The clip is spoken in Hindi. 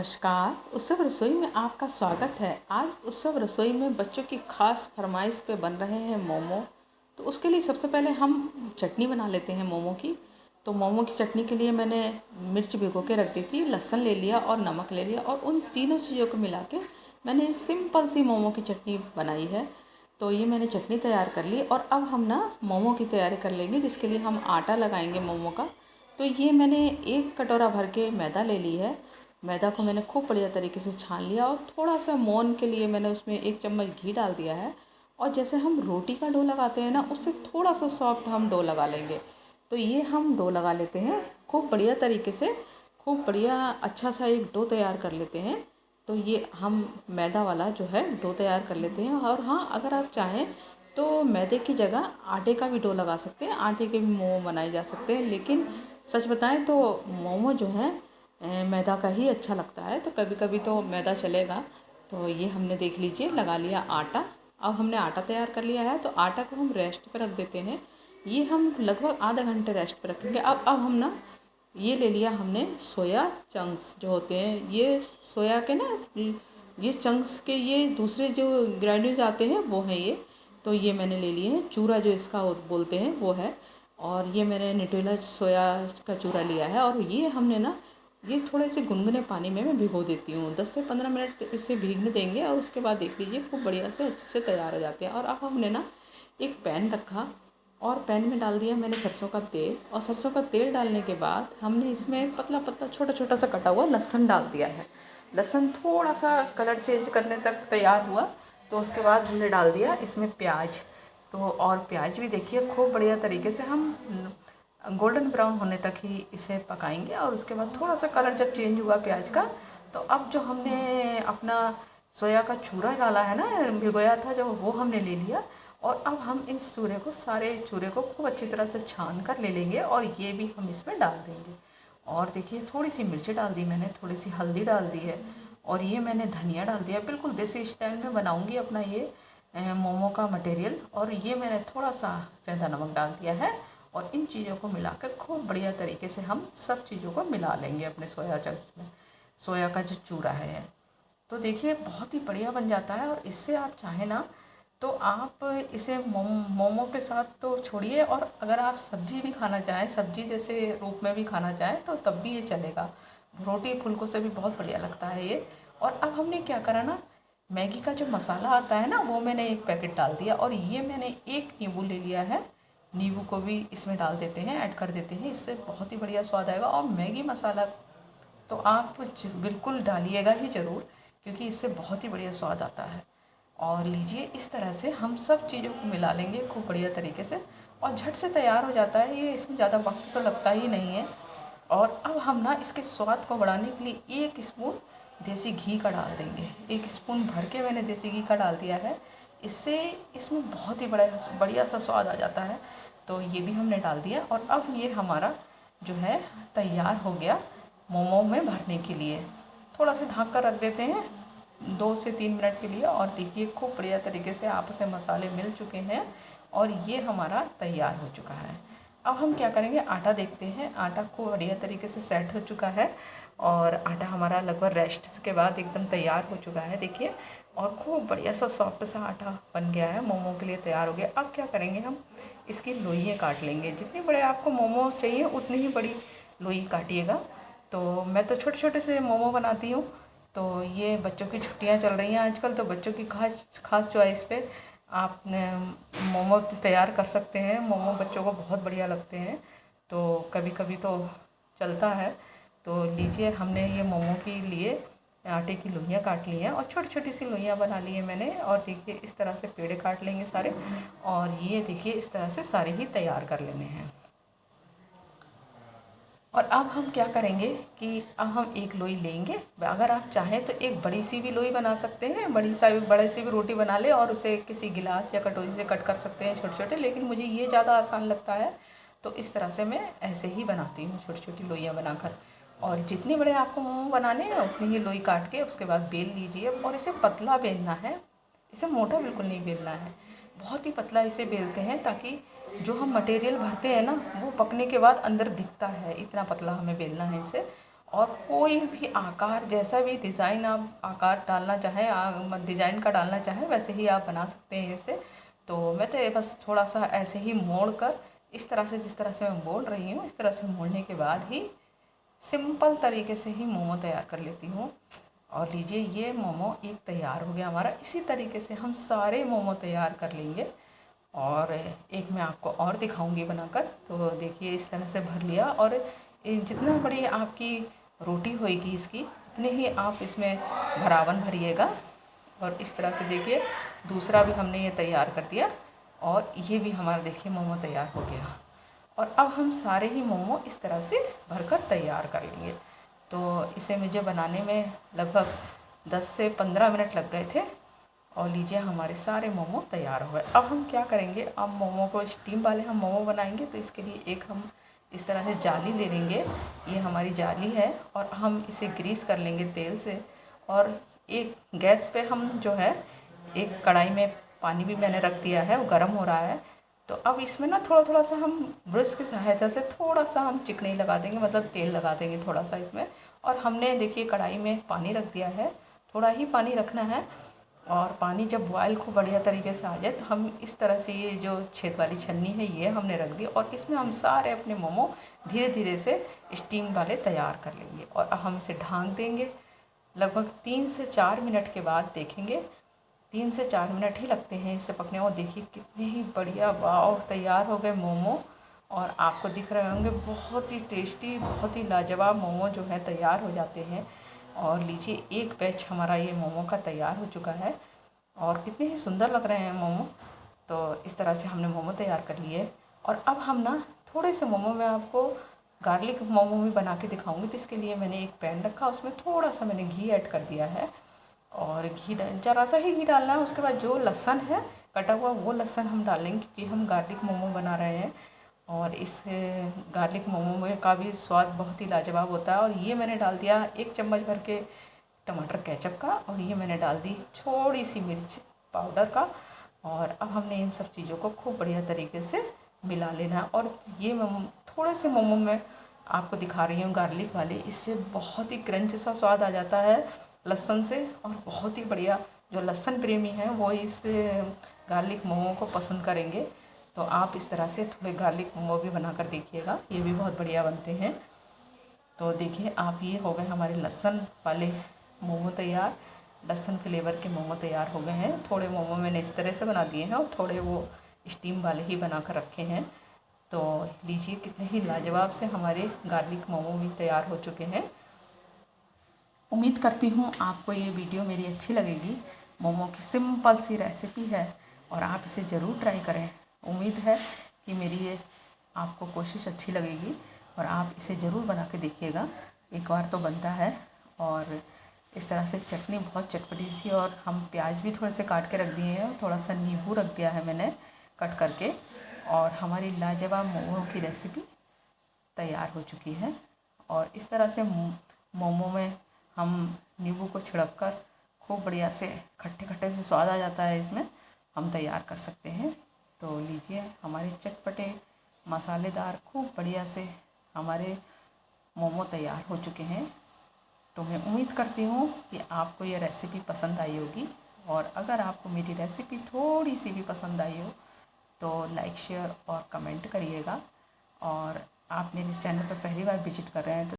नमस्कार। उत्सव रसोई में आपका स्वागत है। आज उत्सव रसोई में बच्चों की खास फरमाइश पे बन रहे हैं मोमो। तो उसके लिए सबसे पहले हम चटनी बना लेते हैं मोमो की। तो मोमो की चटनी के लिए मैंने मिर्च भिगो के रख दी थी, लहसुन ले लिया और नमक ले लिया और उन तीनों चीज़ों को मिला के मैंने सिंपल सी मोमो की चटनी बनाई है। तो ये मैंने चटनी तैयार कर ली और अब हम ना मोमो की तैयारी कर लेंगे, जिसके लिए हम आटा लगाएंगे मोमो का। तो ये मैंने 1 कटोरा भर के मैदा ले ली है। मैदा को मैंने खूब बढ़िया तरीके से छान लिया और थोड़ा सा मोन के लिए मैंने उसमें 1 चम्मच घी डाल दिया है। और जैसे हम रोटी का डो लगाते हैं ना, उससे थोड़ा सा सॉफ्ट हम डो लगा लेंगे। तो ये हम डो लगा लेते हैं खूब बढ़िया तरीके से, खूब बढ़िया अच्छा सा एक डो तैयार कर लेते हैं। तो ये हम मैदा वाला जो है डो तैयार कर लेते हैं। और हाँ, अगर आप चाहें तो मैदे की जगह आटे का भी डो लगा सकते हैं, आटे के भी मोमो बनाए जा सकते हैं। लेकिन सच बताएं तो मोमो जो है मैदा का ही अच्छा लगता है। तो कभी कभी तो मैदा चलेगा। तो ये हमने देख लीजिए लगा लिया आटा। अब हमने आटा तैयार कर लिया है, तो आटा को हम रेस्ट पर रख देते हैं। ये हम लगभग आधा घंटे रेस्ट पर रखेंगे। अब हम ना ये ले लिया हमने सोया चंक्स जो होते हैं, ये सोया के ना ये चंक्स के ये दूसरे जो ग्राइंडर्स आते हैं वो हैं ये। तो ये मैंने ले लिए हैं, चूरा जो इसका बोलते हैं वो है। और ये मैंने न्यूट्रेला सोया का चूरा लिया है। और ये हमने ना ये थोड़े से गुनगुने पानी में मैं भिगो देती हूँ। 10 से 15 मिनट इसे भीगने देंगे और उसके बाद देख लीजिए खूब बढ़िया से अच्छे से तैयार हो जाते हैं। और अब हमने ना एक पैन रखा और पैन में डाल दिया मैंने सरसों का तेल। और सरसों का तेल डालने के बाद हमने इसमें पतला पतला छोटा छोटा सा कटा हुआ लहसुन डाल दिया है। लहसुन थोड़ा सा कलर चेंज करने तक तैयार हुआ, तो उसके बाद हमने डाल दिया इसमें प्याज। तो और प्याज भी देखिए खूब बढ़िया तरीके से हम गोल्डन ब्राउन होने तक ही इसे पकाएंगे। और उसके बाद थोड़ा सा कलर जब चेंज हुआ प्याज का, तो अब जो हमने अपना सोया का चूरा डाला है ना, भिगोया था जो, वो हमने ले लिया। और अब हम इस सारे चूरे को खूब अच्छी तरह से छान कर ले लेंगे और ये भी हम इसमें डाल देंगे। और देखिए थोड़ी सी मिर्ची डाल दी मैंने, थोड़ी सी हल्दी डाल दी है और ये मैंने धनिया डाल दिया। बिल्कुल देसी स्टाइल में बनाऊंगी अपना ये मोमो का मटेरियल। और ये मैंने थोड़ा सा सेंधा नमक डाल दिया है। और इन चीज़ों को मिलाकर खूब बढ़िया तरीके से हम सब चीज़ों को मिला लेंगे अपने सोया चंक्स में, सोया का जो चूरा है। तो देखिए बहुत ही बढ़िया बन जाता है। और इससे आप चाहें ना तो आप इसे मोमो के साथ तो छोड़िए, और अगर आप सब्जी भी खाना चाहें, सब्जी जैसे रूप में भी खाना चाहें, तो तब भी ये चलेगा। रोटी फुल्कों से भी बहुत बढ़िया लगता है ये। और अब हमने क्या करा ना, मैगी का जो मसाला आता है ना, वो मैंने 1 पैकेट डाल दिया। और ये मैंने 1 नींबू ले लिया है, नींबू को भी इसमें डाल देते हैं, ऐड कर देते हैं। इससे बहुत ही बढ़िया स्वाद आएगा। और मैगी मसाला तो आप बिल्कुल डालिएगा ही ज़रूर, क्योंकि इससे बहुत ही बढ़िया स्वाद आता है। और लीजिए इस तरह से हम सब चीज़ों को मिला लेंगे खूब बढ़िया तरीके से, और झट से तैयार हो जाता है ये। इसमें ज़्यादा वक्त तो लगता ही नहीं है। और अब हम ना इसके स्वाद को बढ़ाने के लिए 1 स्पून देसी घी का डाल देंगे। 1 स्पून भर के मैंने देसी घी का डाल दिया है। इससे इसमें बहुत ही बढ़िया सा स्वाद आ जाता है। तो ये भी हमने डाल दिया। और अब ये हमारा जो है तैयार हो गया मोमो में भरने के लिए। थोड़ा सा ढक कर रख देते हैं 2 से 3 मिनट के लिए। और देखिए खूब बढ़िया तरीके से आपस में मसाले मिल चुके हैं और ये हमारा तैयार हो चुका है। अब हम क्या करेंगे, आटा देखते हैं। आटा को बढ़िया तरीके से सेट हो चुका है और आटा हमारा लगभग रेस्ट के बाद एकदम तैयार हो चुका है, देखिए। और खूब बढ़िया सा सॉफ्ट सा आटा बन गया है, मोमो के लिए तैयार हो गया। अब क्या करेंगे, हम इसकी लोइयाँ काट लेंगे। जितने बड़े आपको मोमो चाहिए उतनी ही बड़ी लोई काटिएगा। तो मैं तो छोटे छोटे से मोमो बनाती हूँ। तो ये बच्चों की छुट्टियाँ चल रही हैं आजकल, तो बच्चों की खास खास चॉइस पे आप मोमो तैयार कर सकते हैं। मोमो बच्चों को बहुत बढ़िया लगते हैं, तो कभी कभी तो चलता है। तो लीजिए हमने ये मोमो के लिए आटे की लोइयाँ काट ली हैं और छोटी छोटी सी लोइयाँ बना ली हैं मैंने। और देखिए इस तरह से पेड़े काट लेंगे सारे। और ये देखिए इस तरह से सारे ही तैयार कर लेने हैं। और अब हम क्या करेंगे कि अब हम 1 लोई लेंगे। अगर आप चाहें तो एक बड़ी सी भी लोई बना सकते हैं, बड़े सी भी रोटी बना ले और उसे किसी गिलास या कटोरी से कट कर सकते हैं छोटे छोटे। लेकिन मुझे ये ज़्यादा आसान लगता है, तो इस तरह से मैं ऐसे ही बनाती हूँ, छोटी छोटी लोइयाँ बनाकर। और जितने बड़े आपको मोमो बनाने हैं उतनी ही लोई काट के उसके बाद बेल लीजिए। और इसे पतला बेलना है, इसे मोटा बिल्कुल नहीं बेलना है, बहुत ही पतला इसे बेलते हैं, ताकि जो हम मटेरियल भरते हैं ना वो पकने के बाद अंदर दिखता है। इतना पतला हमें बेलना है इसे। और कोई भी आकार, जैसा भी डिज़ाइन आप आकार डालना चाहें, डिज़ाइन का डालना चाहें, वैसे ही आप बना सकते हैं इसे। तो मैं तो ये बस थोड़ा सा ऐसे ही मोड़ कर, इस तरह से, जिस तरह से मैं मोड़ रही हूँ, इस तरह से मोड़ने के बाद ही सिंपल तरीके से ही मोमो तैयार कर लेती हूँ। और लीजिए, ये मोमो एक तैयार हो गया हमारा। इसी तरीके से हम सारे मोमो तैयार कर लेंगे। और एक मैं आपको और दिखाऊंगी बनाकर। तो देखिए, इस तरह से भर लिया, और जितना बड़ी आपकी रोटी होएगी इसकी, उतने ही आप इसमें भरावन भरिएगा। और इस तरह से देखिए, दूसरा भी हमने ये तैयार कर दिया, और ये भी हमारा देखिए मोमो तैयार हो गया। और अब हम सारे ही मोमो इस तरह से भरकर तैयार कर लेंगे। तो इसे मुझे बनाने में लगभग 10 से 15 मिनट लग गए थे। और लीजिए, हमारे सारे मोमो तैयार हो गए। अब हम क्या करेंगे, अब मोमो को स्टीम वाले हम मोमो बनाएंगे। तो इसके लिए एक हम इस तरह से जाली ले लेंगे। ये हमारी जाली है, और हम इसे ग्रीस कर लेंगे तेल से। और एक गैस पे हम जो है, एक कढ़ाई में पानी भी मैंने रख दिया है, वो गर्म हो रहा है। तो अब इसमें ना थोड़ा थोड़ा सा हम ब्रश की सहायता से थोड़ा सा हम चिकनाई लगा देंगे, मतलब तेल लगा देंगे थोड़ा सा इसमें। और हमने देखिए कढ़ाई में पानी रख दिया है, थोड़ा ही पानी रखना है। और पानी जब बॉयल खूब बढ़िया तरीके से आ जाए, तो हम इस तरह से ये जो छेद वाली छन्नी है, ये हमने रख दी, और इसमें हम सारे अपने मोमो धीरे धीरे से स्टीम वाले तैयार कर लेंगे। और अब हम इसे ढाँक देंगे। लगभग 3 से 4 मिनट के बाद देखेंगे, 3 से 4 मिनट ही लगते हैं इसे पकने। और देखिए कितने ही बढ़िया, वाव, तैयार हो गए मोमो। और आपको दिख रहे होंगे, बहुत ही टेस्टी, बहुत ही लाजवाब मोमो जो है तैयार हो जाते हैं। और लीजिए, एक बैच हमारा ये मोमो का तैयार हो चुका है, और कितने ही सुंदर लग रहे हैं मोमो। तो इस तरह से हमने मोमो तैयार कर लिए। और अब हम ना थोड़े से मोमो में आपको गार्लिक मोमो भी बना के दिखाऊंगी। तो इसके लिए मैंने एक पैन रखा, उसमें थोड़ा सा मैंने घी ऐड कर दिया है। और घी ज़रा सा ही घी डालना है। उसके बाद जो लहसुन है कटा हुआ, वो लहसुन हम डालेंगे, क्योंकि हम गार्लिक मोमो बना रहे हैं। और इस गार्लिक मोमो में का भी स्वाद बहुत ही लाजवाब होता है। और ये मैंने डाल दिया 1 चम्मच भर के टमाटर केचप का, और ये मैंने डाल दी थोड़ी सी मिर्च पाउडर का। और अब हमने इन सब चीज़ों को खूब बढ़िया तरीके से मिला लेना है। और ये थोड़े से मोमो में आपको दिखा रही हूँ गार्लिक वाले, इससे बहुत ही क्रंच सा स्वाद आ जाता है लहसुन से। और बहुत ही बढ़िया, जो लहसुन प्रेमी हैं वो इस गार्लिक मोमो को पसंद करेंगे। तो आप इस तरह से थोड़े गार्लिक मोमो भी बना कर देखिएगा, ये भी बहुत बढ़िया बनते हैं। तो देखिए आप, ये हो गए हमारे लहसुन वाले मोमो तैयार। लहसुन फ्लेवर के मोमो तैयार हो गए हैं। थोड़े मोमो मैंने इस तरह से बना दिए हैं, और थोड़े वो स्टीम वाले ही बना कर रखे हैं। तो लीजिए, कितने ही लाजवाब से हमारे गार्लिक मोमो भी तैयार हो चुके हैं। उम्मीद करती हूँ आपको ये वीडियो मेरी अच्छी लगेगी। मोमो की सिंपल सी रेसिपी है, और आप इसे ज़रूर ट्राई करें। उम्मीद है कि मेरी ये आपको कोशिश अच्छी लगेगी, और आप इसे ज़रूर बना के देखिएगा। एक बार तो बनता है। और इस तरह से चटनी बहुत चटपटी सी, और हम प्याज भी थोड़े से काट के रख दिए हैं, थोड़ा सा नींबू रख दिया है मैंने कट करके। और हमारी लाजवाब मोमो की रेसिपी तैयार हो चुकी है। और इस तरह से मोमो में हम नींबू को छिड़क कर खूब बढ़िया से, खट्टे खट्टे से स्वाद आ जाता है इसमें, हम तैयार कर सकते हैं। तो लीजिए, हमारे चटपटे मसालेदार खूब बढ़िया से हमारे मोमो तैयार हो चुके हैं। तो मैं उम्मीद करती हूँ कि आपको ये रेसिपी पसंद आई होगी। और अगर आपको मेरी रेसिपी थोड़ी सी भी पसंद आई हो, तो लाइक, शेयर और कमेंट करिएगा। और आप मेरे इस चैनल पर पहली बार विजिट कर रहे हैं तो